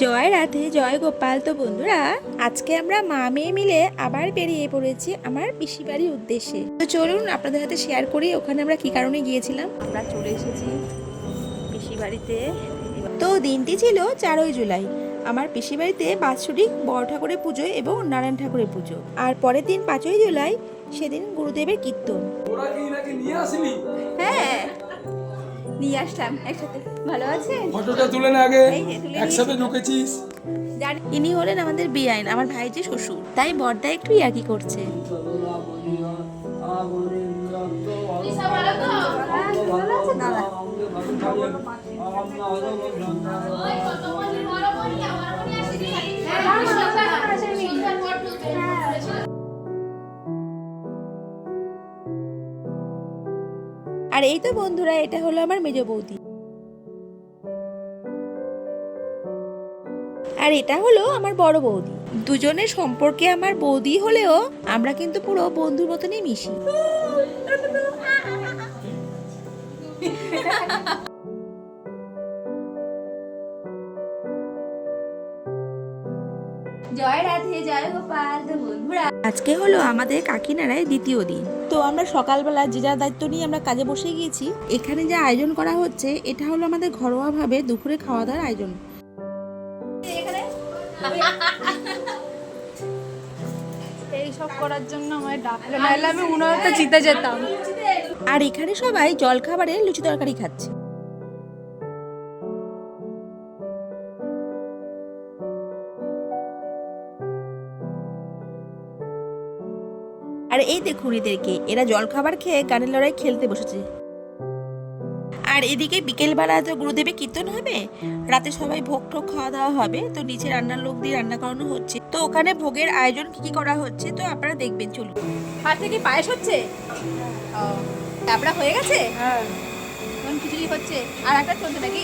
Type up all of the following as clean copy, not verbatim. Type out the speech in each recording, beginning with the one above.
জয় রাধে জয় গোপাল। তো বন্ধুরা, আজকে আমরা মা মেয়ে মিলে আবার বেরিয়ে পড়েছি আমার পিসি বাড়ির উদ্দেশ্যে। তো চলুন আপনাদের সাথে শেয়ার করি ওখানে আমরা কি কারণে গিয়েছিলাম। আমরা চলে এসেছি পিসি বাড়িতে। তো দিনটি ছিল 4ই জুলাই। আমার পিসি বাড়িতে বাৎসরিক বড় ঠাকুরের পুজো এবং নারায়ণ ঠাকুরের পুজো, আর পরের দিন 5ই জুলাই সেদিন গুরুদেবের কীর্তন। হ্যাঁ, নিয়ে আসলাম একসাথে। ভালো আছেন? ফটোটা তুলে না আগে, একসাথে ঢুকেছিস। ইনি হলেন আমাদের বেআইন, আমার ভাইজি শ্বশুর, তাই বড়দা একটু ইয়ার্কি করছে। আর এই তো বন্ধুরা, এটা হলো আমার মেজ বৌদি, আর এটা হলো আমার বড় বৌদি। দুজনের সম্পর্কে আমার বৌদি হলেও আমরা কিন্তু পুরো বন্ধুর মতনই মিশি। জয় রাধে জয় গোপাল। তো বন্ধুরা, আজকে হলো আমাদের কাকিনাড়ায় দ্বিতীয় দিন। তো আমরা সকালবেলা যে যার দায়িত্ব নিয়ে আমরা কাজে বসে গিয়েছি। এখানে যা আয়োজন করা হচ্ছে, এটা হলো আমাদের ঘরোয়া ভাবে দুপুরে খাওয়া দাওয়ার আয়োজন। এইসব করার জন্য আমায় ডাকলো, নাহলে আমি উনারটা জিতে যেতাম। আর এখানে সবাই জল খাবারে লুচি তরকারি খাচ্ছে। আর এই দেখুন এদেরকে, এরা জল খাবার খেয়ে গানের লড়াই খেলতে বসেছে। আর এদিকে বিকেলবেলা তো গুরুদেবের কীর্তন হবে, রাতে সবাই ভোগ টোগ খাওয়া দাওয়া হবে। তো নিচে রান্নার লোক দিয়ে রান্না করানো হচ্ছে। তো ওখানে ভোগের আয়োজন কি কি করা হচ্ছে তো আপনারা দেখবেন। চলুন। হাত থেকে পায়েস হচ্ছে, তারপরে হয়ে গেছে, হ্যাঁ এখন খিচুড়ি হচ্ছে, আর একটা চলছে নাকি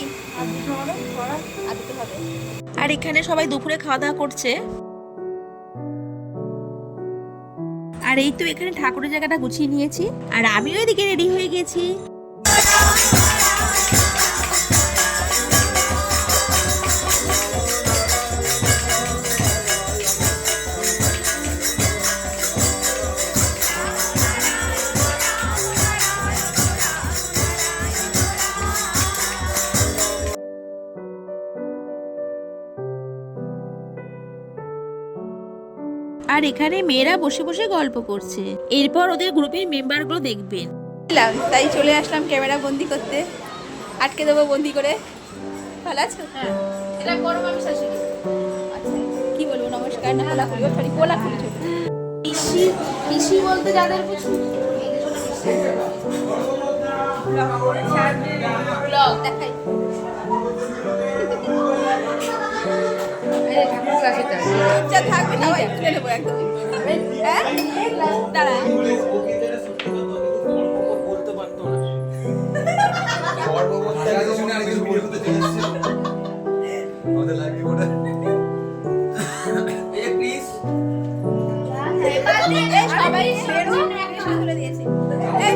আর দিতে হবে। আর এখানে সবাই দুপুরে খাওয়া দাওয়া করছে। আর এই তো এখানে ঠাকুরের জায়গাটা গুছিয়ে নিয়েছি, আর আমিও এদিকে রেডি হয়ে গেছি। আর এখানে মেয়েরা বসে বসে গল্প করছে। এরপর ওদের গ্রুপের মেম্বারগুলো দেখবেন, তাই চলে আসলাম ক্যামেরা বন্দি করতে। আটকে দেবো বন্দি করে। ভালো আছো? হ্যাঁ, এটা গরম আমি শাশুড়ি। আচ্ছা, কি বলবো, নমস্কার না কোলাকুলি? সরি, কোলাকুলি ছোট। পিসি পিসি বলতে যাদের ব্লগ দেখাই। চুপচাপ থাকবে না, ভাই তুলে নেবো একদম। হ্যাঁ, দাঁড়া। সবাই তুলে দিয়েছে,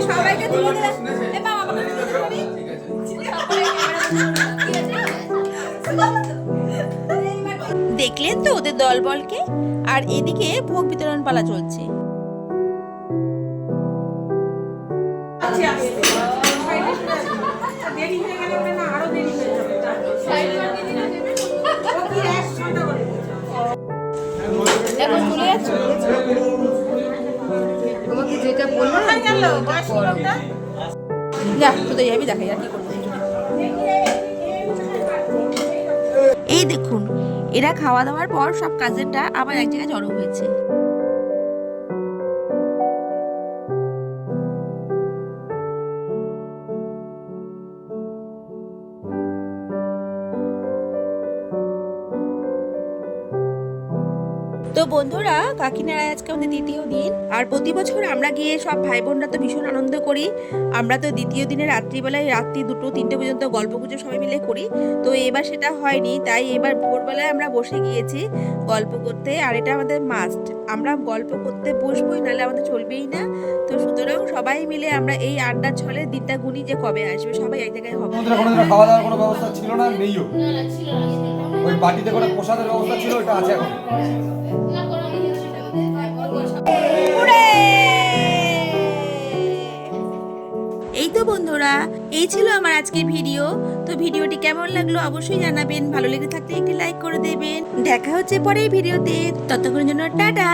সবাইকে তুলে দিলে। দেখলেন তো ওদের দল বলকে। আর এদিকে ভোগ বিতরণ পালা চলছে। এখন তুলে যাচ্ছে, তোমাকে যেটা বললো না গেল যা তোদের যাবি, দেখাই আর কি করবো। এই দেখুন, এরা খাওয়া দাওয়ার পর সব কাজেরটা আবার এক জায়গায় জড়ো হয়েছে। তো বন্ধুরা, কাকিনাড়ায় আজকে আমাদের দ্বিতীয় দিন। আর প্রতি বছর আমরা গিয়ে সব ভাই বোনরা তো ভীষণ আনন্দ করি। আমরা তো দ্বিতীয় দিনে রাত্রিবেলায় রাত্রি 2-3টে পর্যন্ত গল্প গুজব সবাই মিলে করি। তো এবার সেটা হয়নি, তাই এবার ভোরবেলায় আমরা বসে গিয়েছি গল্প করতে। আর এটা আমাদের মাস্ট, আমরা গল্প করতে বসবোই, নাহলে আমাদের চলবেই না। তো সুতরাং সবাই মিলে আমরা এই আড্ডার ছলে দিনটা গুনি যে কবে আসবে, সবাই এক জায়গায় হবে। খাওয়া দাওয়ার কোনো ব্যবস্থা ছিল না, নেইও। ওই বাটিতে করে প্রসাদের ব্যবস্থা ছিল, ওটা আছে এখন। এই তো বন্ধুরা, এই ছিল আমার আজকের ভিডিও। তো ভিডিওটি কেমন লাগলো অবশ্যই জানাবেন, ভালো লেগে থাকলে একটি লাইক করে দেবেন। দেখা হচ্ছে পরের ভিডিওতে, ততক্ষণের জন্য টাটা।